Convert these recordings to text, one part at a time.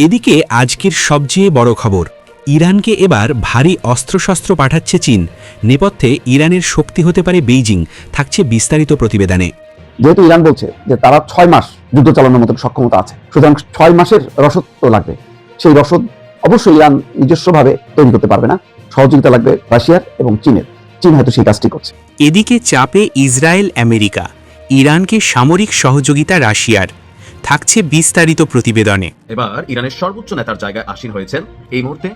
এদিকে আজকের সবচেয়ে বড় খবর, ইরানকে এবার ভারী অস্ত্রশস্ত্র পাঠাচ্ছে চীন। নেপথ্যে ইরানের শক্তি হতে পারে বেইজিং, থাকছে বিস্তারিত প্রতিবেদনে। যেহেতু ইরান বলছে যে তারা 6 মাস যুদ্ধ চালানোর মতো সক্ষমতা আছে, সুতরাং 6 মাসের রসদ তো লাগবে। সেই রসদ অবশ্যই ইরান নিজস্বভাবে তৈরি করতে পারবে না, সহযোগিতা লাগবে রাশিয়ার এবং চীনের। চীন হয়তো সেই কাজটি করছে। এদিকে চাপে ইসরায়েল আমেরিকা, ইরানকে সামরিক সহযোগিতা রাশিয়ার, থাকছে বিস্তারিত প্রতিবেদনে। এবার ইরানের সর্বোচ্চ নেতার জায়গায় আসীন হয়েছেন এই মুহূর্তে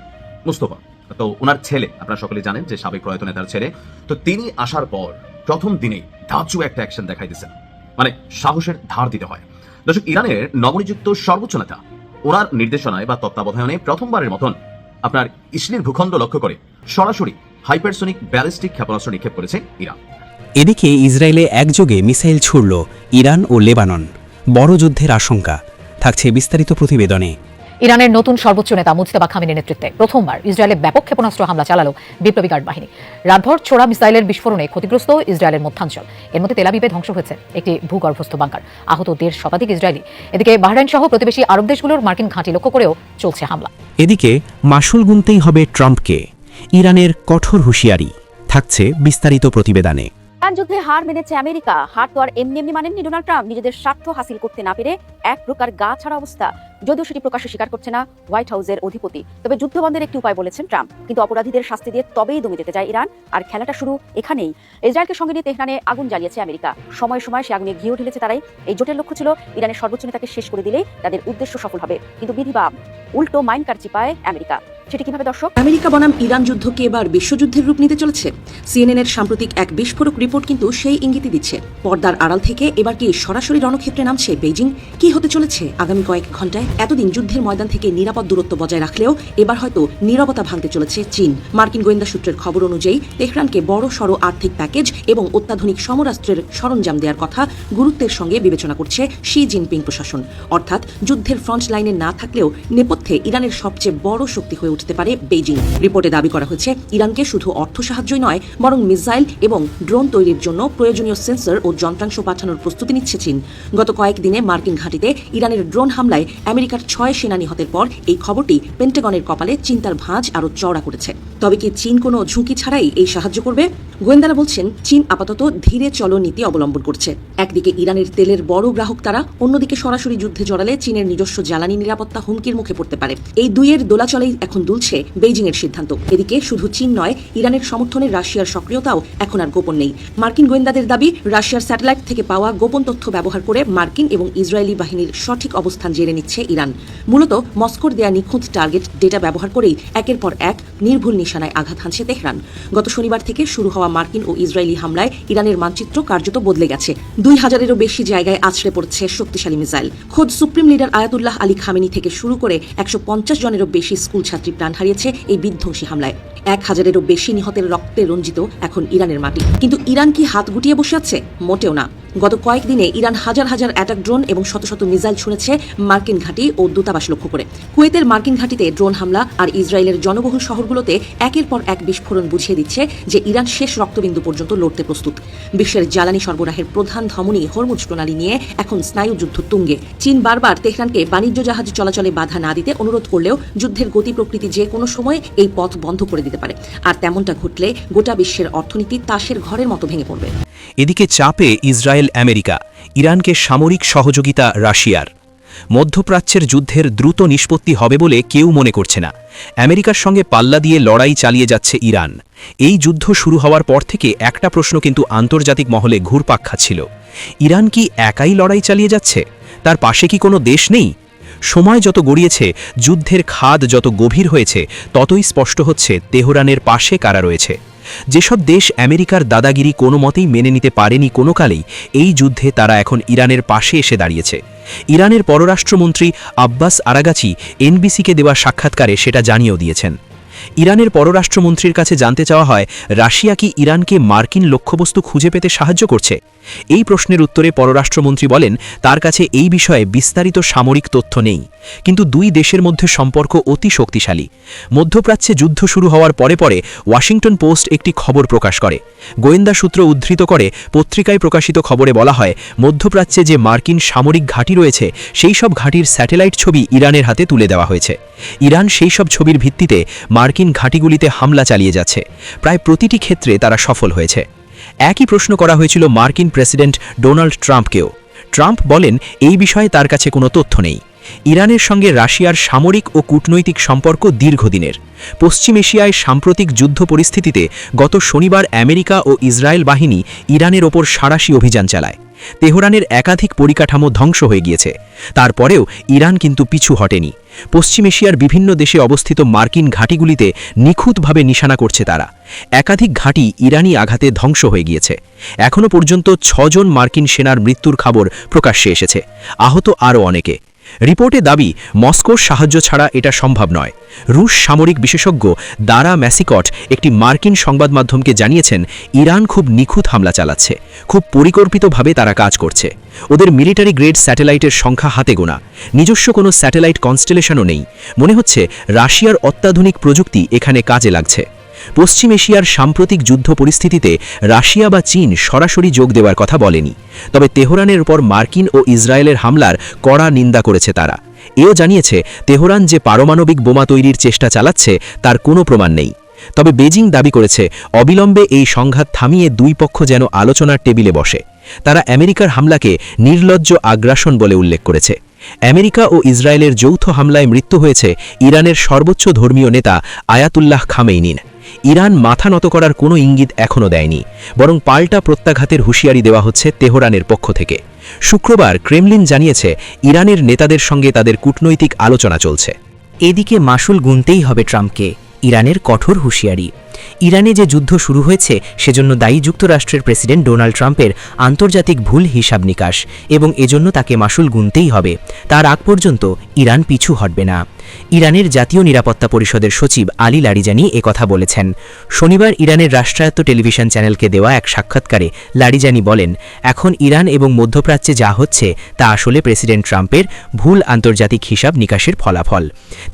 মুস্তফা। তো ওনার ছেলে, আপনারা সকলে জানেন যে সাবেক প্রয়াত নেতার ছেলে, তো তিনি আসার পর প্রথম দিনেই ধাঁচু একটা অ্যাকশন দেখাই দিয়েছেন, মানে সাহসের ধার দিতে হয়। দর্শক, ইরানের নবনিযুক্ত সর্বোচ্চ নেতা ওনার নির্দেশনায় বা তত্ত্বাবধানে প্রথমবারের মতন আপনার ইসরায়েল ভূখণ্ড লক্ষ্য করে সরাসরি হাইপারসোনিক ব্যালিস্টিক ক্ষেপণাস্ত্র নিক্ষেপ করেছে ইরান। এদিকে ইসরায়েলে একযোগে মিসাইল ছুড়ল ইরান ও লেবানন, বড় যুদ্ধের আশঙ্কা, থাকছে বিস্তারিত প্রতিবেদনে। ইরানের নতুন সর্বোচ্চ নেতা মুজতবা খামেনির নেতৃত্বে প্রথমবার ইসরায়েলে ব্যাপক ক্ষেপণাস্ত্র হামলা চালালো বিপ্লবী গার্ড বাহিনী। রাতভর ছোড়া মিসাইলের বিস্ফোরণে ক্ষতিগ্রস্ত ইসরায়েলের মধ্যাঞ্চল, এর মধ্যে তেল আবিবে ধ্বংস হয়েছে একটি ভূগর্ভস্থ বাংকার, আহত 1.5 শতাধিক ইসরায়েলি। এদিকে বাহরাইন সহ প্রতিবেশী আরব দেশগুলোর মার্কিন ঘাঁটি লক্ষ্য করেও চলছে হামলা। এদিকে মাসুল গুনতেই হবে ট্রাম্পকে, ইরানের কঠোর হুঁশিয়ারি, থাকছে বিস্তারিত প্রতিবেদনে। ইরান যুদ্ধে হার মেনেছে আমেরিকা। হার তো আর এমনি এমনি মানেননি ডোনাল্ড ট্রাম্প। নিজেদের স্বার্থ হাসিল করতে না পেরে এক প্রকার গা ছাড়া অবস্থা, যদিও সেটি প্রকাশ্যে স্বীকার করছে না হোয়াইট হাউসের অধিপতি। তবে যুদ্ধবন্ধের একটি উপায় বলেছেন ট্রাম্প, কিন্তু অপরাধীদের শাস্তি দিয়ে তবেই দমে যেতে চায় ইরান। আর খেলাটা শুরু এখানেই। ইসরায়েলকে সঙ্গে নিয়ে তেহরানে আগুন জ্বালিয়েছে আমেরিকা। সময়ে সময়ে সে আগুনে ঘিও ঢেলেছে তারাই। এই জোটের লক্ষ্য ছিল ইরানের সর্বোচ্চ নেতাকে শেষ করে দিলেই তাদের উদ্দেশ্য সফল হবে, কিন্তু বিধি বা উল্টো মাইন কার চিপায় আমেরিকা। সেটি কিভাবে দর্শক? আমেরিকা বনাম ইরান যুদ্ধকে এবার বিশ্বযুদ্ধের রূপ নিতে চলেছে। সিএনএনের সাম্প্রতিক এক বিস্ফোরক রিপোর্ট কিন্তু সেই ইঙ্গিতই দিচ্ছে। পর্দার আড়াল থেকে এবার কি সরাসরি রণক্ষেত্রে নামছে বেইজিং? কি হতে চলেছে আগামী কয়েক ঘন্টায়? এতদিন যুদ্ধের ময়দান থেকে নিরাপদ দূরত্ব বজায় রাখলেও এবার হয়তো নীরবতা ভাঙতে চলেছে চীন। মার্কিন গোয়েন্দা সূত্রের খবর অনুযায়ী তেহরানকে বড় সড় আর্থিক প্যাকেজ এবং অত্যাধুনিক সমরাস্ত্রের সরঞ্জাম দেওয়ার কথা গুরুত্বের সঙ্গে বিবেচনা করছে শি জিনপিং প্রশাসন। অর্থাৎ যুদ্ধের ফ্রন্ট লাইনে না থাকলেও নেপথ্যে ইরানের সবচেয়ে বড় শক্তি হয়ে উঠতে পারে বেইজিং। রিপোর্টে দাবি করা হয়েছে ইরানকে শুধু অর্থ সাহায্যই নয়, বরং মিসাইল এবং ড্রোন তৈরির জন্য প্রয়োজনীয় সেন্সর ও যন্ত্রাংশ পাঠানোর প্রস্তুতি নিচ্ছে চীন। গত কয়েকদিনে মার্কিন ঘাঁটিতে ইরানের ড্রোন হামলায় আমেরিকার 6 সেনা নিহতের পর এই খবরটি পেন্টাগনের কপালে চিন্তার ভাঁজ আরও চওড়া করেছে। তবে কি চীন কোনো ঝুঁকি ছাড়াই এই সাহায্য করবে? গোয়েন্দারা বলছেন চীন আপাতত ধীরে চলো নীতি অবলম্বন করছে। একদিকে ইরানের তেলের বড় গ্রাহক তারা, অন্যদিকে সরাসরি যুদ্ধে জড়ালে চীনের নিজস্ব জ্বালানি নিরাপত্তা হুমকির মুখে পড়তে পারে। এই দুইয়ের দোলাচলেই এখন দুলছে বেইজিং এর সিদ্ধান্ত। এদিকে শুধু চীন নয়, ইরানের সমর্থনে রাশিয়ার সক্রিয়তাও এখন আর গোপন নেই। মার্কিন গোয়েন্দাদের দাবি, রাশিয়ার স্যাটেলাইট থেকে পাওয়া গোপন তথ্য ব্যবহার করে মার্কিন এবং ইসরায়েলি বাহিনীর সঠিক অবস্থান জেনে নিচ্ছে ইরান। মূলত মস্কোর দেয়া নিখুঁত টার্গেট ডেটা ব্যবহার করেই একের পর এক নির্ভুল নিশানায় আঘাত হানছে তেহরান। গত শনিবার থেকে শুরু হওয়া মার্কিন ও ইসরায়েলি হামলায় ইরানের মানচিত্র কার্যত বদলে গেছে। 2000-এরও বেশি জায়গায় আছড়ে পড়ছে শক্তিশালী মিসাইল। খোদ supreme leader Ayatollah Ali Khamenei থেকে শুরু করে 150 জনেরও বেশি স্কুল ছাত্রী প্রাণ হারিয়েছে এই বিধ্বংসী হামলায়। 1000-এরও বেশি নিহতের রক্তে রঞ্জিত এখন ইরানের মাটি। কিন্তু ইরান কি হাত গুটিয়ে বসে আছে? মোটেও না। গত কয়েকদিনে ইরান হাজার হাজার অ্যাটাক ড্রোন এবং শত শত মিসাইল ছুঁড়েছে মার্কিন ঘাঁটি ও দূতাবাস লক্ষ্য করে। কুয়েতের মার্কিন ঘাঁটিতে ড্রোন হামলা আর ইসরায়েলের জনবহুল শহরগুলোতে একের পর এক বিস্ফোরণ বুঝিয়ে দিচ্ছে যে ইরান শেষ রক্তবিন্দু পর্যন্ত লড়তে প্রস্তুত। বিশ্বের জ্বালানি সরবরাহের প্রধান ধমনী হরমুজ প্রণালী নিয়ে এখন স্নায়ুযুদ্ধ তুঙ্গে। চীন বারবার তেহরানকে বাণিজ্য জাহাজ চলাচলে বাধা না দিতে অনুরোধ করলেও যুদ্ধের গতি প্রকৃতি যে কোনো সময় এই পথ বন্ধ করে দিতে পারে। আর তেমনটা ঘটলে গোটা বিশ্বের অর্থনীতি তাসের ঘরের মতো ভেঙে পড়বে। এদিকে চাপে ইসরায়েল আমেরিকা, ইরানকে সামরিক সহযোগিতা রাশিয়ার। মধ্যপ্রাচ্যের যুদ্ধের দ্রুত নিষ্পত্তি হবে বলে কেউ মনে করছে না। আমেরিকার সঙ্গে পাল্লা দিয়ে লড়াই চালিয়ে যাচ্ছে ইরান। এই যুদ্ধ শুরু হওয়ার পর থেকে একটা প্রশ্ন কিন্তু আন্তর্জাতিক মহলে ঘুরপাক খাচ্ছিল, ইরান কি একাই লড়াই চালিয়ে যাচ্ছে? তার পাশে কি কোনো দেশ নেই? সময় যত গড়িয়েছে, যুদ্ধের খাদ যত গভীর হয়েছে, ততই স্পষ্ট হচ্ছে তেহরানের পাশে কারা রয়েছে। যেসব দেশ আমেরিকার দাদাগিরি কোনো মতেই মেনে নিতে পারেনি কোনো কালেই, এই যুদ্ধে তারা এখন ইরানের পাশে এসে দাঁড়িয়েছে। ইরানের পররাষ্ট্রমন্ত্রী আব্বাস আরাগাচি এনবিসিকে দেওয়া সাক্ষাৎকারে সেটা জানিয়েও দিয়েছেন। ইরানের পররাষ্ট্রমন্ত্রীর কাছে জানতে চাওয়া হয়, রাশিয়া কি ইরানকে মার্কিন লক্ষ্যবস্তু খুঁজে পেতে সাহায্য করছে? এই প্রশ্নের উত্তরে পররাষ্ট্রমন্ত্রী বলেন, তার কাছে এই বিষয়ে বিস্তারিত সামরিক তথ্য নেই, কিন্তু দুই দেশের মধ্যে সম্পর্ক অতি শক্তিশালী। মধ্যপ্রাচ্যে যুদ্ধ শুরু হওয়ার পরে পরে ওয়াশিংটন পোস্ট একটি খবর প্রকাশ করে। গোয়েন্দা সূত্র উদ্ধৃত করে পত্রিকায় প্রকাশিত খবরে বলা হয়, মধ্যপ্রাচ্যে যে মার্কিন সামরিক ঘাঁটি রয়েছে সেই সব ঘাঁটির স্যাটেলাইট ছবি ইরানের হাতে তুলে দেওয়া হয়েছে। ইরান সেই সব ছবির ভিত্তিতে মার্কিন ঘাঁটিগুলিতে হামলা চালিয়ে যাচ্ছে। প্রায় প্রতিটি ক্ষেত্রে তারা সফল হয়েছে। একই প্রশ্ন করা হয়েছিল মার্কিন প্রেসিডেন্ট ডোনাল্ড ট্রাম্পকেও। ট্রাম্প বলেন, এই বিষয়ে তার কাছে কোনো তথ্য নেই। ইরানের সঙ্গে রাশিয়ার সামরিক ও কূটনৈতিক সম্পর্ক দীর্ঘদিনের। পশ্চিম এশিয়ায় সাম্প্রতিক যুদ্ধ পরিস্থিতিতে গত শনিবার আমেরিকা ও ইসরায়েল বাহিনী ইরানের ওপর সাঁড়াশি অভিযান চালায়। তেহরানের একাধিক পরিকাঠামো ধ্বংস হয়ে গিয়েছে। তারপরেও ইরান কিন্তু পিছু হটেনি। পশ্চিম এশিয়ার বিভিন্ন দেশে অবস্থিত মার্কিন ঘাঁটিগুলিতে নিখুঁতভাবে নিশানা করছে তারা। একাধিক ঘাঁটি ইরানি আঘাতে ধ্বংস হয়ে গিয়েছে। এখনও পর্যন্ত 6 জন মার্কিন সেনার মৃত্যুর খবর প্রকাশ্যে এসেছে, আহত আরও অনেকে। রিপোর্টে দাবি, মস্কোর সাহায্য ছাড়া এটা সম্ভব নয়। রুশ সামরিক বিশেষজ্ঞ দারা ম্যাসিকট একটি মার্কিন সংবাদ মাধ্যমকে জানিয়েছেন, ইরান খুব নিখুঁত হামলা চালাচ্ছে, খুব পরিকল্পিতভাবে তারা কাজ করছে। ওদের মিলিটারি গ্রেড স্যাটেলাইটের সংখ্যা হাতে গোনা, নিজস্ব কোনো স্যাটেলাইট কনস্টেলেশনও নেই। মনে হচ্ছে রাশিয়ার অত্যাধুনিক প্রযুক্তি এখানে কাজে লাগছে। পশ্চিম এশিয়ার সাম্প্রতিক যুদ্ধ পরিস্থিতিতে রাশিয়া বা চীন সরাসরি যোগ দেওয়ার কথা বলেনি, তবে তেহরানের উপর মার্কিন ও ইসরায়েলের হামলার কড়া নিন্দা করেছে তারা। এও জানিয়েছে, তেহরান যে পারমাণবিক বোমা তৈরির চেষ্টা চালাচ্ছে তার কোনো প্রমাণ নেই। তবে বেজিং দাবি করেছে, অবিলম্বে এই সংঘাত থামিয়ে দুই পক্ষ যেন আলোচনার টেবিলে বসে। তারা আমেরিকার হামলাকে নির্লজ্জ আগ্রাসন বলে উল্লেখ করেছে। আমেরিকা ও ইসরায়েলের যৌথ হামলায় মৃত্যু হয়েছে ইরানের সর্বোচ্চ ধর্মীয় নেতা আয়াতুল্লাহ খামেইনির। ইরান মাথা নত করার কোনো ইঙ্গিত এখনও দেয়নি, বরং পাল্টা প্রত্যাঘাতের হুঁশিয়ারি দেওয়া হচ্ছে তেহরানের পক্ষ থেকে। শুক্রবার ক্রেমলিন জানিয়েছে, ইরানের নেতাদের সঙ্গে তাদের কূটনৈতিক আলোচনা চলছে। এদিকে মাশুল গুনতেই হবে ট্রাম্পকে, ইরানের কঠোর হুঁশিয়ারি। ইরানে যে যুদ্ধ শুরু হয়েছে সেজন্য দায়ী যুক্তরাষ্ট্রের প্রেসিডেন্ট ডোনাল্ড ট্রাম্পের আন্তর্জাতিক ভুল হিসাব নিকাশ, এবং এজন্য তাকে মাশুল গুনতেই হবে। তার আগ পর্যন্ত ইরান পিছু হটবে না। ইরানের জাতীয় নিরাপত্তা পরিষদের সচিব আলী লারিজানি একথা বলেছেন। শনিবার ইরানের রাষ্ট্রায়ত্ত টেলিভিশন চ্যানেলকে দেওয়া এক সাক্ষাৎকারে লারিজানি বলেন, এখন ইরান এবং মধ্যপ্রাচ্যে যা হচ্ছে তা আসলে প্রেসিডেন্ট ট্রাম্পের ভুল আন্তর্জাতিক হিসাব নিকাশের ফলাফল।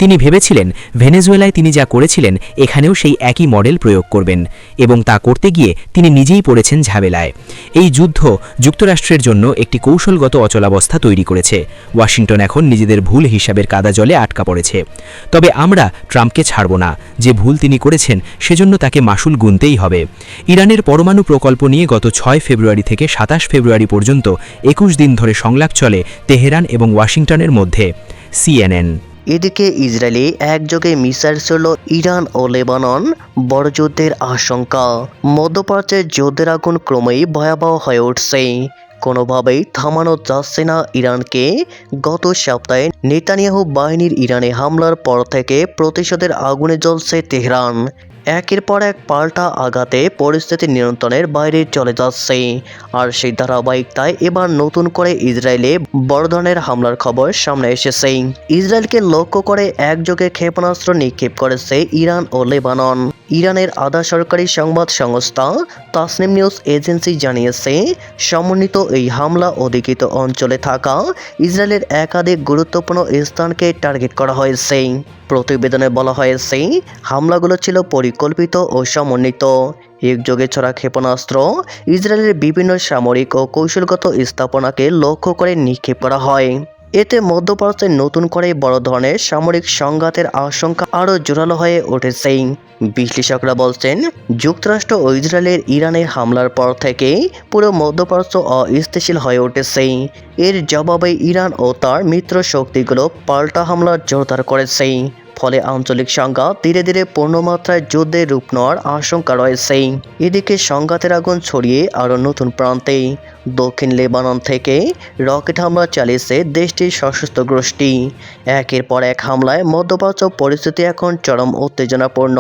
তিনি ভেবেছিলেন ভেনেজুয়েলায় তিনি যা করেছিলেন এখানেও সেই একই মডেল প্রয়োগ করবেন, এবং তা করতে গিয়ে তিনি নিজেই পড়েছেন ঝামেলায়। এই যুদ্ধ যুক্তরাষ্ট্রের জন্য একটি কৌশলগত অচলাবস্থা তৈরি করেছে। ওয়াশিংটন এখন নিজেদের ভুল হিসাবের কাদা জলে আটকা পড়েছে। তবে আমরা ট্রাম্পকে ছাড়ব না। যে ভুল তিনি করেছেন সেজন্য তাকে মাশুল গুনতেই হবে। ইরানের পরমাণু প্রকল্প নিয়ে গত 6 ফেব্রুয়ারি থেকে 27 ফেব্রুয়ারি পর্যন্ত 21 দিন ধরে সংলাপ চলে তেহরান এবং ওয়াশিংটনের মধ্যে। CNN। এদিকে ইসরায়েলে একযোগে মিসাইল ছড়ল ইরান ও লেবানন, বড় যুদ্ধের আশঙ্কা। মধ্যপ্রাচ্যের যুদ্ধের আগুন ক্রমেই ভয়াবহ হয়ে উঠছে। কোনোভাবেই থামানো যাচ্ছে না ইরানকে। গত সপ্তাহে নেতানিয়াহু বাহিনীর ইরানে হামলার পর থেকে প্রতিশোধের আগুনে জ্বলছে তেহরান। একের পর এক পাল্টা আঘাতে পরিস্থিতি নিয়ন্ত্রণের বাইরে চলে যাচ্ছে। আর সেই ধারাবাহিকতায় এবার নতুন করে ইসরায়েলে বড় ধরনের হামলার খবর সামনে এসেছে। ইসরায়েলকে লক্ষ্য করে একযোগে ক্ষেপণাস্ত্র নিক্ষেপ করেছে ইরান ও লেবানন। ইরানের আধা সরকারি সংবাদ সংস্থা তাসনিম নিউজ এজেন্সি জানিয়েছে, সমন্বিত এই হামলা অধিকৃত অঞ্চলে থাকা ইসরায়েলের একাধিক গুরুত্বপূর্ণ স্থানকে টার্গেট করা হয়েছে। প্রতিবেদনে বলা হয়েছে, হামলাগুলো ছিল পরিকল্পিত ও সমন্বিত। একযোগে ছড়া ক্ষেপণাস্ত্র ইসরায়েলের বিভিন্ন সামরিক ও কৌশলগত স্থাপনাকে লক্ষ্য করে নিক্ষেপ করা হয়। এতে মধ্যপ্রাচ্যে নতুন করে বড় ধরনের সামরিক সংঘাতের আশঙ্কা আরও জোরালো হয়ে উঠেছে। বিশ্লেষকরা বলছেন, যুক্তরাষ্ট্র ও ইসরায়েলের ইরানে হামলার পর থেকে পুরো মধ্যপ্রাচ্য অস্থিতিশীল হয়ে উঠেছে। এর জবাবে ইরান ও তার মিত্র শক্তিগুলো পাল্টা হামলা জোরদার করেছে। ফলে আঞ্চলিক সংঘাত ধীরে ধীরে পূর্ণমাত্রায় যুদ্ধের রূপ নেওয়ার আশঙ্কা রয়েছে। এদিকে সংঘাতের আগুন ছড়িয়ে আরও নতুন প্রান্তে। দক্ষিণ লেবানন থেকে রকেট হামলা চালিয়েছে দেশটির সশস্ত্র গোষ্ঠী। একের পর এক হামলায় মধ্যপ্রাচ্য পরিস্থিতি এখন চরম উত্তেজনাপূর্ণ।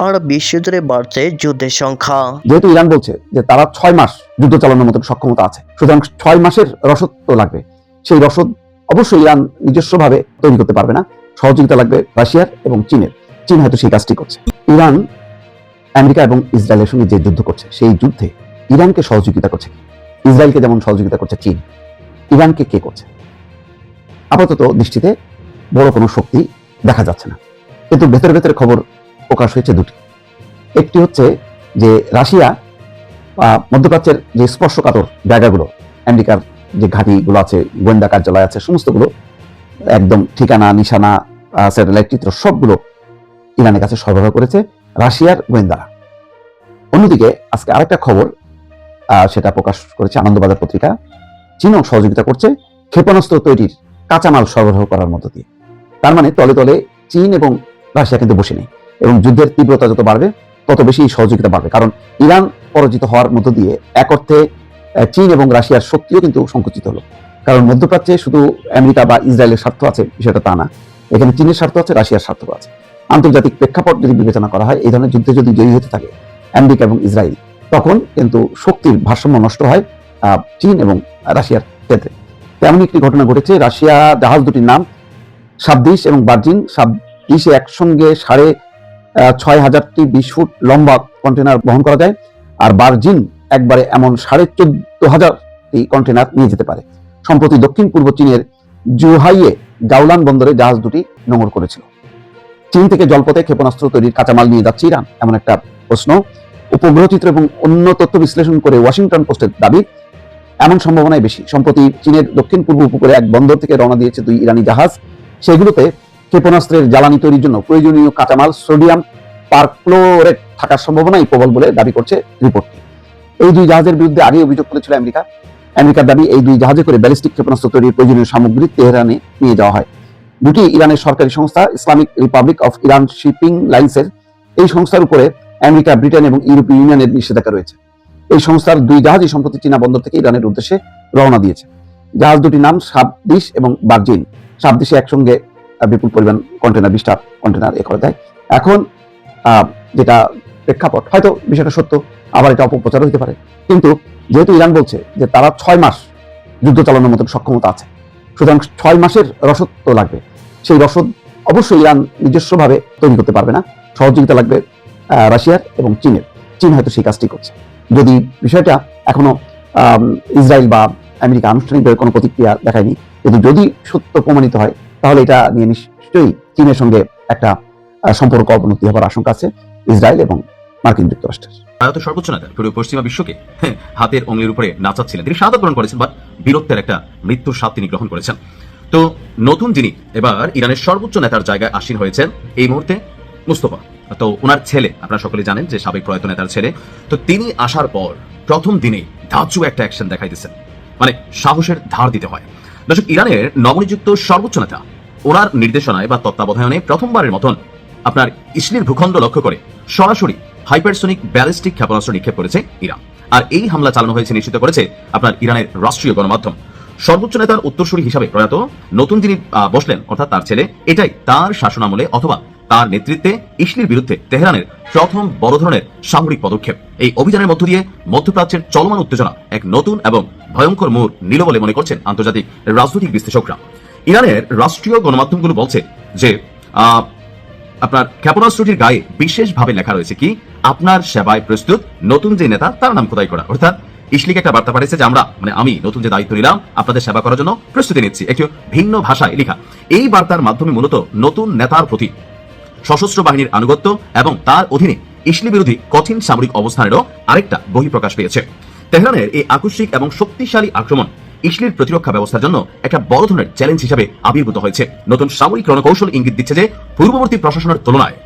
আর বিশ্বজুড়ে বাড়ছে যুদ্ধের সংখ্যা। যেহেতু ইরান বলছে যে তারা 6 মাস যুদ্ধ চালানোর মতো সক্ষমতা আছে, সুতরাং 6 মাসের রসদ তো লাগবে। সেই রসদ অবশ্যই ইরান নিজস্বভাবে তৈরি করতে পারবে না, সহযোগিতা লাগবে রাশিয়ার এবং চীনের। চীন হয়তো সেই কাজটি করছে। ইরান আমেরিকা এবং ইসরায়েলের সঙ্গে যে যুদ্ধ করছে, সেই যুদ্ধে ইরানকে সহযোগিতা করছে ইসরায়েলকে যেমন সহযোগিতা করছে চীন, ইরানকে কে করছে? আপাতত দৃষ্টিতে বড় কোনো শক্তি দেখা যাচ্ছে না, কিন্তু ভেতরে ভেতরে খবর প্রকাশ হয়েছে দুটি। একটি হচ্ছে যে রাশিয়া মধ্যপ্রাচ্যের যে স্পর্শকাতর জায়গাগুলো, আমেরিকার যে ঘাঁটিগুলো আছে, গোয়েন্দা কার্যালয় আছে, সমস্তগুলো একদম ঠিকানা, নিশানা, স্যাটেলাইট চিত্র সবগুলো ইরানের কাছে সরবরাহ করেছে রাশিয়ার গোয়েন্দারা। অন্যদিকে আজকে আরেকটা খবর সেটা প্রকাশ করেছে আনন্দবাজার পত্রিকা, চীনও সহযোগিতা করছে ক্ষেপণাস্ত্র তৈরির কাঁচামাল সরবরাহ করার মধ্য দিয়ে। তার মানে তলে তলে চীন এবং রাশিয়া কিন্তু বসে নেই, এবং যুদ্ধের তীব্রতা যত বাড়বে তত বেশি সহযোগিতা বাড়বে। কারণ ইরান পরাজিত হওয়ার মধ্য দিয়ে এক অর্থে চীন এবং রাশিয়ার শক্তিও কিন্তু সংকুচিত হলো। কারণ মধ্যপ্রাচ্যে শুধু আমেরিকা বা ইসরায়েলের স্বার্থ আছে বিষয়টা তা না, এখানে চীনের স্বার্থ আছে, রাশিয়ার স্বার্থ আছে। আন্তর্জাতিক প্রেক্ষাপট যদি বিবেচনা করা হয়, এই ধরনের যুদ্ধে যদি জয়ী হতে থাকে আমেরিকা এবং ইসরায়েল, তখন কিন্তু শক্তির ভারসাম্য নষ্ট হয় চীন এবং রাশিয়ার ক্ষেত্রে। তেমন একটি ঘটনা ঘটেছে। রাশিয়া জাহাজ দুটির নাম সাবদিশ এবং বার্জিন। সাবদিশে একসঙ্গে 6,500টি 20 ফুট লম্বা কন্টেনার বহন করা যায়, আর বার্জিন একবারে এমন 14,500টি কন্টেনার নিয়ে যেতে পারে। সম্প্রতি দক্ষিণ পূর্ব চীনের জুহাইয়ে গাউলান বন্দরে জাহাজ দুটি নোঙর করেছিল। চীন থেকে জলপথে ক্ষেপণাস্ত্র তৈরির কাঁচামাল নিয়ে যাচ্ছে ইরান, এমন একটা প্রশ্ন। উপগ্রহ চিত্র এবং অন্য তথ্য বিশ্লেষণ করে ওয়াশিংটন পোস্টের দাবি এমন সম্ভাবনাই বেশি। সম্প্রতি চীনের দক্ষিণ পূর্ব উপকূলে এক বন্দর থেকে রওনা দিয়েছে 2 ইরানি জাহাজ। সেগুলোতে ক্ষেপণাস্ত্রের জ্বালানি তৈরির জন্য প্রয়োজনীয় কাঁচামাল সোডিয়াম পারক্লোরেট থাকার সম্ভাবনাই প্রবল বলে দাবি করছে রিপোর্টটি। এই 2 জাহাজের বিরুদ্ধে আগে অভিযোগ করেছিল আমেরিকা। আমেরিকার দাবি, এই 2 জাহাজে করে ব্যালিস্টিক ক্ষেপণাস্ত্র তৈরির প্রয়োজনীয় সামগ্রী তেহরানে নিয়ে যাওয়া হয়। দুটি ইরানের সরকারি সংস্থা, Islamic Republic of Iran shipping লাইন্সের এই সংস্থার উপরে আমেরিকা, ব্রিটেন এবং ইউরোপীয় ইউনিয়নের নিষেধাজ্ঞা রয়েছে। এই সংস্থার 2 জাহাজই সম্প্রতি চীনা বন্দর থেকে ইরানের উদ্দেশ্যে রওনা দিয়েছে। জাহাজ দুটির নাম সাবদিশ এবং বার্জিন। সাবদিশে একসঙ্গে বিপুল পরিমাণ কন্টেনার, 20টা কন্টেনার করে দেয়। এখন যেটা প্রেক্ষাপট, হয়তো বিষয়টা সত্য, আবার এটা অপপ্রচার হতে পারে, কিন্তু যেহেতু ইরান বলছে যে তারা 6 মাস যুদ্ধ চালানোর মতো সক্ষমতা আছে, সুতরাং 6 মাসের রসদ তো লাগবে। সেই রসদ অবশ্যই ইরান নিজস্বভাবে তৈরি করতে পারবে না, সহযোগিতা লাগবে রাশিয়ার এবং চীনের। চীন হয়তো সেই কাজটি করছে। যদি বিষয়টা এখনো ইসরায়েল বা আমেরিকা আনুষ্ঠানিকভাবে কোনো প্রতিক্রিয়া দেখায়নি, কিন্তু যদি সত্য প্রমাণিত হয়, তাহলে এটা নিয়ে নিশ্চয়ই চীনের সঙ্গে একটা সম্পর্ক অবনতি হওয়ার আশঙ্কা আছে ইসরায়েল এবং মার্কিন যুক্তরাষ্ট্রের। ভারতের সর্বোচ্চ নেতা পুরো পশ্চিমা বিশ্বকে হাতের অঙ্গুলির উপরে নাচাচ্ছিলেন। তিনি শাহাদাত গ্রহণ করেছেন, বাট বীরত্বের একটা মৃত্যুর স্বাদ তিনি গ্রহণ করেছেন। তো নতুন যিনি এবার ইরানের সর্বোচ্চ নেতার জায়গায় আসীন হয়েছেন এই মুহূর্তে, মুস্তফা। তো ওনার ছেলে, আপনারা সকলে জানেন যে সাবেক প্রয়াত নেতার ছেলে। তো তিনি আসার পর প্রথম দিনেই ধাঁচু একটা অ্যাকশন দেখাই দিচ্ছেন, মানে সাহসের ধার দিতে হয়। দর্শক, ইরানের নবনিযুক্ত সর্বোচ্চ নেতা, ওনার নির্দেশনায় বা তত্ত্বাবধানে প্রথমবারের মতন আপনার ইসলির ভূখণ্ড লক্ষ্য করে সরাসরি হাইপারসোনিক ব্যালিস্টিক ক্ষেপণাস্ত্র নিক্ষেপ করেছে ইরান। আর এই হামলা চালানো হয়েছে, নিশ্চিত করেছে আপনার ইরানের রাষ্ট্রীয় গণমাধ্যম। সর্বোচ্চ নেতার উত্তরসূরি হিসাবে প্রয়াত নতুন যিনি বসলেন, অর্থাৎ তার ছেলে, এটাই তার শাসনামলে অথবা তার নেতৃত্বে ইসলির বিরুদ্ধে তেহরানের প্রথম বড় ধরনের সামরিক পদক্ষেপ। এই অভিযানের মধ্য দিয়ে মধ্যপ্রাচ্যের চলমান উত্তেজনা এক নতুন এবং ভয়ঙ্কর মোড় নিল বলে মনে করছেন আন্তর্জাতিক রাজনৈতিক বিশ্লেষকরা। ইরানের রাষ্ট্রীয় গণমাধ্যমগুলো বলছে যে আপনার ক্ষেপণাস্ত্রটির গায়ে বিশেষভাবে লেখা রয়েছে কি, আপনার সেবায় প্রস্তুত নতুন যে নেতা তার নাম খোদাই করা। অর্থাৎ ইসলিকে একটা বার্তা পাঠিয়েছে যে আমি নতুন যে দায়িত্ব নিলাম আপনাদের সেবা করার জন্য প্রস্তুতি নিচ্ছি, একটু ভিন্ন ভাষায় লেখা। এই বার্তার মাধ্যমে মূলত নতুন নেতার প্রতি সশস্ত্র বাহিনীর আনুগত্য এবং তার অধীনে ইসলি বিরোধী কঠিন সামরিক অবস্থানেরও আরেকটা বহিঃপ্রকাশ পেয়েছে। তেহরানের এই আকস্মিক এবং শক্তিশালী আক্রমণ ইসলির প্রতিরক্ষা ব্যবস্থার জন্য একটা বড় ধরনের চ্যালেঞ্জ হিসেবে আবির্ভূত হয়েছে। নতুন সামরিক রণকৌশল ইঙ্গিত দিচ্ছে যে পূর্ববর্তী প্রশাসনের তুলনায়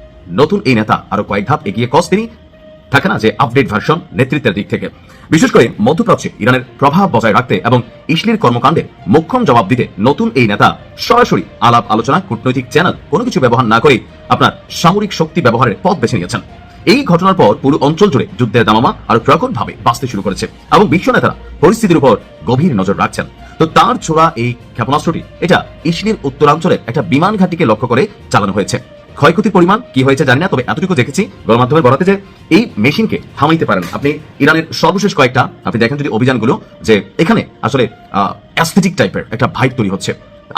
নতুন এই নেতা আরো কয়েক ধাপ এগিয়ে তিনি থাকে না যে আপডেট ভার্সন নেতৃত্বের দিক থেকে। বিশেষ করে মধ্যপ্রাচ্যে ইরানের প্রভাব বজায় রাখতে এবং ইসলির কর্মকাণ্ডে মোক্ষম জবাব দিতে নতুন এই নেতা সরাসরি আলাপ আলোচনা, কূটনৈতিক চ্যানেল কোনো কিছু ব্যবহার না করে আপনার সামরিক শক্তি ব্যবহারের পথ বেছে নিয়েছেন। এই ঘটনার পর পুরো অঞ্চল জুড়ে যুদ্ধের দামামা আরো প্রকটভাবে বাঁচতে শুরু করেছে এবং বিশ্ব নেতারা পরিস্থিতির উপর গভীর নজর রাখছেন। তো তার ছোড়া এই ক্ষেপণাস্ত্রটি এটা ইসলির উত্তরাঞ্চলের একটা বিমান ঘাঁটিকে লক্ষ্য করে চালানো হয়েছে। ক্ষয়ক্ষতির পরিমাণ কি হয়েছে জানি না, তবে এতটুকু দেখেছি গণমাধ্যমের বরাতে যে এই মেশিনকে থামাইতে পারেন আপনি। ইরানের সর্বশেষ কয়েকটা আপনি দেখেন যদি অভিযানগুলো, যে এখানে আসলে অ্যাস্থেটিক টাইপের একটা ভাইব তৈরি হচ্ছে।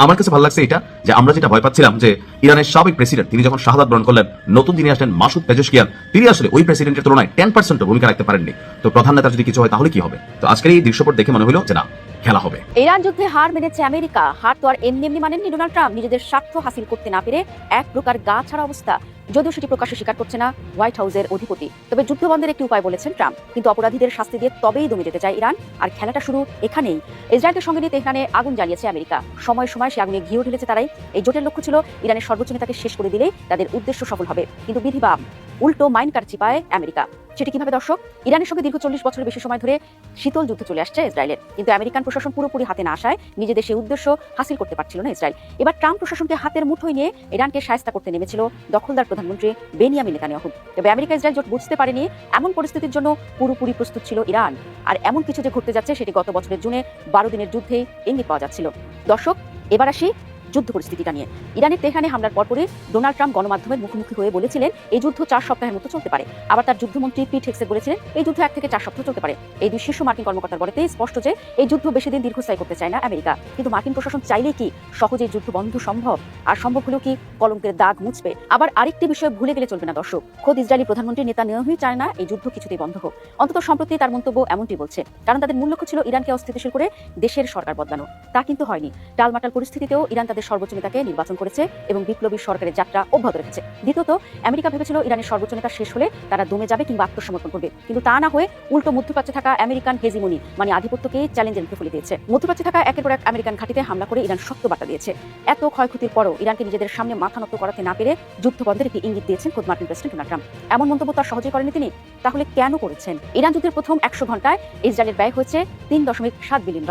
আমার কাছে ভালো লাগছে এটা যে আমরা যেটা ভয় পাচ্ছিলাম যে ইরানের সাবেক প্রেসিডেন্ট তিনি যখন শাহাদাত বরণ করলেন, নতুন যিনি আসলেন মাসুদ পেজেশকিয়ান, তিনি আসলে ওই প্রেসিডেন্টের তুলনায় 10% ভূমিকা রাখতে পারেননি। তো প্রধান নেতার যদি কিছু হয় তাহলে কি হবে? তো আজকের এই দৃশ্যপট দেখে মনে হলো যে না, খেলা হবে। ইরান যুদ্ধে হার মেনেছে আমেরিকা। হার তো আর এমনি এমনি মানেননি ডোনাল্ড ট্রাম্প। নিজেদের স্বার্থ হাসিল করতে না পেরে এক প্রকার গা ছাড়া অবস্থা। যদিও সেটি প্রকাশ্যে স্বীকার করছে না হোয়াইট হাউসের অধিপতি, তবে যুদ্ধবন্ধের একটি উপায় বলেছেন ট্রাম্প। কিন্তু অপরাধীদের শাস্তি দিয়ে তবেই দমে যেতে চায় ইরান, আর খেলাটা শুরু এখানেই। ইসরায়েলকে সঙ্গে নিয়ে তেহরানে আগুন জ্বালিয়েছে আমেরিকা। সময় সময় সে আগুনে ঘিও ঢেলেছে তারাই। এই জোটের লক্ষ্য ছিল ইরানের সর্বোচ্চ নেতাকে শেষ করে দিলেই তাদের উদ্দেশ্য সফল হবে। কিন্তু বিধি বাম, উল্টো মাইন কার চিপায় আমেরিকা। সেটি কিভাবে দর্শক? ইরানের সঙ্গে দীর্ঘ 40 বছরের বেশি সময় ধরে শীতল যুদ্ধ চলে আসছে ইসরায়েলের, কিন্তু আমেরিকান প্রশাসন পুরোপুরি হাতে না আসায় নিজেদের সেই উদ্দেশ্য হাসিল করতে পারছিল না ইসরায়েল। এবার ট্রাম্প প্রশাসনকে হাতের মুঠোয় নিয়ে ইরানকে শায়েস্তা করতে নেমেছিল দখলদার প্রধানমন্ত্রী বেনিয়ামিন নেতানিয়াহু। তবে আমেরিকা ইসরায়েল জোট বুঝতে পারেনি এমন পরিস্থিতির জন্য পুরোপুরি প্রস্তুত ছিল ইরান। আর এমন কিছু যে ঘটতে যাচ্ছে সেটি গত বছরের জুনে 12 দিনের যুদ্ধেই ইঙ্গিত পাওয়া যাচ্ছিল। দর্শক, এবার আসি যুদ্ধ পরিস্থিতিটা নিয়ে। ইরানের তেহরানে হামলার পরপরই ডোনাল্ড ট্রাম্প গণমাধ্যমের মুখোমুখি হয়ে বলেছিলেন এই যুদ্ধ 4 সপ্তাহের মতো চলতে পারে। আবার তার যুদ্ধমন্ত্রী পিট হেক্সেট বলেছিলেন এই যুদ্ধ 1 থেকে 4 সপ্তাহ চলতে পারে। এই দুই শীর্ষ মার্কিন কর্মকর্তার বলেতেই স্পষ্ট যে এই যুদ্ধ বেশি দিন দীর্ঘস্থায়ী করতে চায় না আমেরিকা। কিন্তু মার্কিন প্রশাসন চাইলে কি সহজেই যুদ্ধ বন্ধ সম্ভব? আর সম্ভব হলেও কি কলঙ্কের দাগ মুছবে? আবার আরেকটি বিষয় ভুলে গেলে চলবে না দর্শক, খোদ ইসরায়েলি প্রধানমন্ত্রী নেতানিয়াহুই চায় না এই যুদ্ধ কিছুতেই বন্ধ হোক। অন্তত সম্প্রতি তার মন্তব্য এমনটি বলছে, কারণ তাদের মূল লক্ষ্য ছিল ইরানকে অস্থিতিশীল করে দেশের সরকার বদলানো। তা কিন্তু হয়নি। টালমাটাল পরিস্থিতিতেও ইরান তাদের সর্বোচ্চ নেতাকে নির্বাচন করেছে এবং বিপ্লবী সরকারের যাত্রা অব্যাহত রেখেছে। দ্বিতীয়ত, আমেরিকা ভেবেছিল ইরানের সর্বোচ্চ নেতা শেষ হলে তারা দমে যাবে কিংবা আত্মসমর্পণ করবে, কিন্তু তা না হয়ে উল্টো মধ্যপ্রাচ্যে থাকা আমেরিকান হেজিমনি মানে আধিপত্যকে চ্যালেঞ্জের মুখে ফেলে দিয়েছে। মধ্যপ্রাচ্যে থাকা একের পর এক আমেরিকান ঘাঁটিতে হামলা করে ইরান শক্ত বার্তা দিয়েছে। এত ক্ষয়ক্ষতির পরও ইরানকে নিজেদের সামনে মাথা নত করাতে না পেরে যুদ্ধবন্ধের একটি ইঙ্গিত দিয়েছেন খোদ মার্কিন প্রেসিডেন্ট ডোনাল্ড ট্রাম্প। এমন মন্তব্য তার সহজেই করেনি তিনি। তাহলে কেন করেছেন? ইরান যুদ্ধের প্রথম 100 ঘন্টায় ইসরায়েলের ব্যয় হয়েছে $3.7 বিলিয়ন,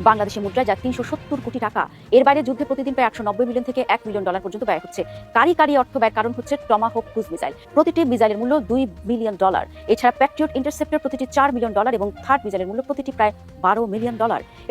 বাংলাদেশি মুদ্রায় যা 370 কোটি টাকা। এর বাইরে যুদ্ধে প্রতিদিন প্রায় 190 মিলিয়ন থেকে $1 মিলিয়ন পর্যন্ত ব্যয় হচ্ছে। কারি অর্থ ব্যয়ের কারণ হচ্ছে টমাহক ক্রুজ মিসাইল। প্রতিটি মিসাইলের মূল্য $2 মিলিয়ন। এছাড়া প্যাট্রিয়ট ইন্টারসেপ্টর প্রতিটি $4 মিলিয়ন এবং থার্ড মিসাইলের মূল্য প্রতিটি প্রায় $12 মিলিয়ন।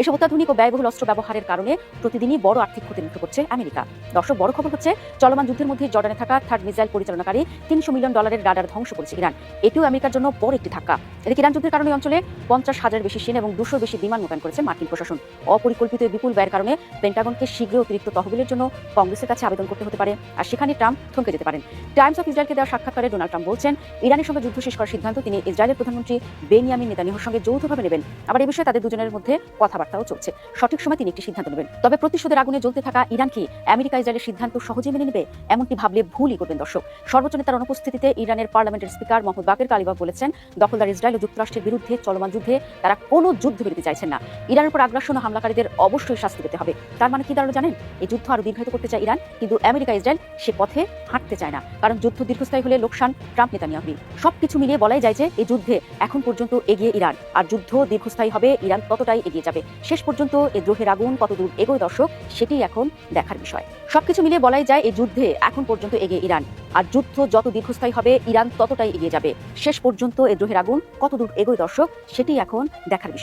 এসব অত্যাধুনিক ও ব্যয়বহুল অস্ত্র ব্যবহারের কারণে প্রতিদিনই বড় আর্থিক ক্ষতির মুখে পড়ছে আমেরিকা। দর্শক, বড় খবর হচ্ছে চলমান যুদ্ধের মধ্যে জর্ডানে থাকা থার্ড মিসাইল পরিচালনাকারী $300 মিলিয়ন রাডার ধ্বংস করেছে ইরান। এটিও আমেরিকার জন্য বড় একটি ধাক্কা। এদিকে ইরান যুদ্ধের কারণে অঞ্চলে 50,000 বেশি সেনা এবং 200 বেশি বিমান মোতায়েন করেছে মার্কিন প্রশাসন। অপরিকল্পিত বিপুল ব্যয়ের কারণে পেন্টাগনকে শীঘ্রই অতিরিক্ত তহবিলের জন্য কংগ্রেসের কাছে আবেদন করতে হতে পারে, আর সেখানে ট্রাম্প থমকে যেতে পারেন। টাইমস অফ ইসরায়েলকে দেওয়া সাক্ষাৎকারে ডোনাল্ড ট্রাম্প বলছেন ইরানের সঙ্গে যুদ্ধ শেষ করার সিদ্ধান্ত তিনি ইসরায়েলের প্রধানমন্ত্রী বেনিয়ামিন নেতানিয়াহুর সঙ্গে যৌথভাবে নেবেন। আবার এই বিষয়ে তাদের দুজনের মধ্যে কথাবার্তাও চলছে। সঠিক সময় তিনি একটি সিদ্ধান্ত নেবেন। তবে প্রতিশোধের আগুনে জ্বলতে থাকা ইরান কি আমেরিকা ইসরায়েলের সিদ্ধান্ত সহজে মেনে নেবে? এমনটি ভাবলে ভুলই করবেন দর্শক। সর্বোচ্চ নেতার অনুপস্থিতিতে ইরানের পার্লামেন্টের স্পিকার মোহাম্মদ বাকের কালিবাফ বলেছেন দখলদার ইসরায়েল ও যুক্তরাষ্ট্রের বিরুদ্ধে চলমান যুদ্ধে তারা কোনো যুদ্ধবিরতি চাইছেন না। ইরানের উপর আগ্রাসন ও হামলাকারীদের অবশ্যই শাস্তি পেতে হবে। তার মানে কি দাঁড়ালো জানেন? এই যুদ্ধ আরো দীর্ঘায়িত করতে চায় ইরান, কিন্তু আমেরিকা ইসরায়েল সে পথে হাঁটতে চায় না। কারণ যুদ্ধ দীর্ঘস্থায়ী হলে লোকসান ট্রাম্প নেতানিয়াহুই। সবকিছু মিলিয়ে বলাই যায় যে এই যুদ্ধে এখন পর্যন্ত এগিয়ে ইরান, আর যুদ্ধ দীর্ঘস্থায়ী হবে ইরান ততটাই এগিয়ে যাবে। শেষ পর্যন্ত এই দ্রোহের আগুন কতদূর এগোয় দর্শক, সেটি এখন দেখার বিষয়। সবকিছু মিলিয়ে বলাই যায় এই যুদ্ধে এখন পর্যন্ত এগিয়ে ইরান, আর যুদ্ধ যত দীর্ঘস্থায়ী হবে ইরান ততটাই এগিয়ে যাবে। শেষ পর্যন্ত এই দ্রোহের আগুন কতদূর এগোয় দর্শক, সেটি এখন দেখার বিষয়।